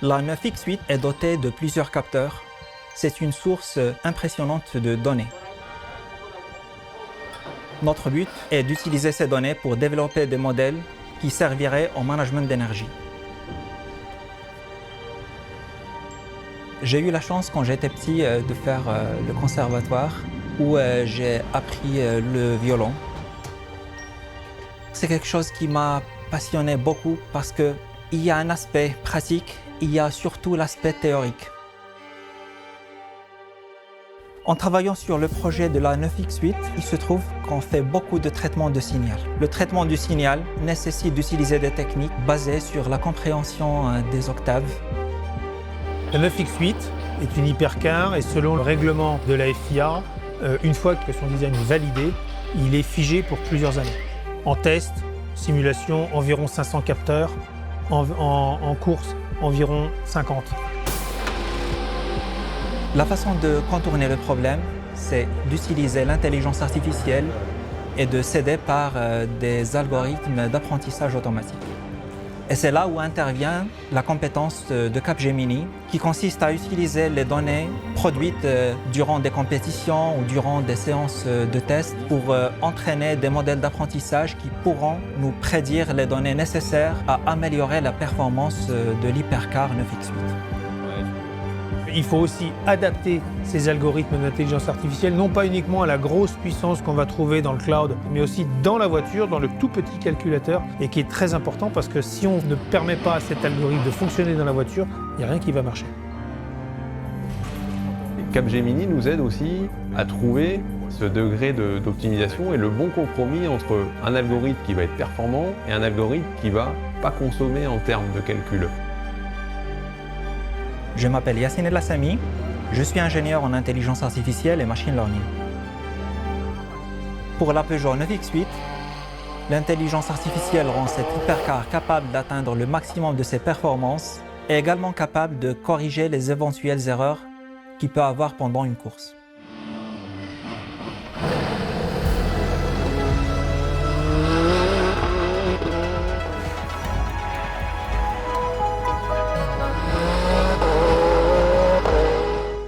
La 9X8 est dotée de plusieurs capteurs. C'est une source impressionnante de données. Notre but est d'utiliser ces données pour développer des modèles qui serviraient au management d'énergie. J'ai eu la chance quand j'étais petit de faire le conservatoire où j'ai appris le violon. C'est quelque chose qui m'a passionné beaucoup parce qu'il y a un aspect pratique, il y a surtout l'aspect théorique. En travaillant sur le projet de la 9X8, il se trouve qu'on fait beaucoup de traitement de signal. Le traitement du signal nécessite d'utiliser des techniques basées sur la compréhension des octaves. La 9X8 est une hypercar et selon le règlement de la FIA, une fois que son design est validé, il est figé pour plusieurs années. En test, simulation, environ 500 capteurs. En course, environ 50. La façon de contourner le problème, c'est d'utiliser l'intelligence artificielle et de s'aider par des algorithmes d'apprentissage automatique. Et c'est là où intervient la compétence de Capgemini, qui consiste à utiliser les données produites durant des compétitions ou durant des séances de tests pour entraîner des modèles d'apprentissage qui pourront nous prédire les données nécessaires à améliorer la performance de l'hypercar 9X8. Il faut aussi adapter ces algorithmes d'intelligence artificielle, non pas uniquement à la grosse puissance qu'on va trouver dans le cloud, mais aussi dans la voiture, dans le tout petit calculateur, et qui est très important parce que si on ne permet pas à cet algorithme de fonctionner dans la voiture, il n'y a rien qui va marcher. Capgemini nous aide aussi à trouver ce degré d'optimisation et le bon compromis entre un algorithme qui va être performant et un algorithme qui ne va pas consommer en termes de calcul. Je m'appelle Yassine El Assami, je suis ingénieur en intelligence artificielle et machine learning. Pour la Peugeot 9X8, l'intelligence artificielle rend cette hypercar capable d'atteindre le maximum de ses performances et également capable de corriger les éventuelles erreurs qu'il peut avoir pendant une course.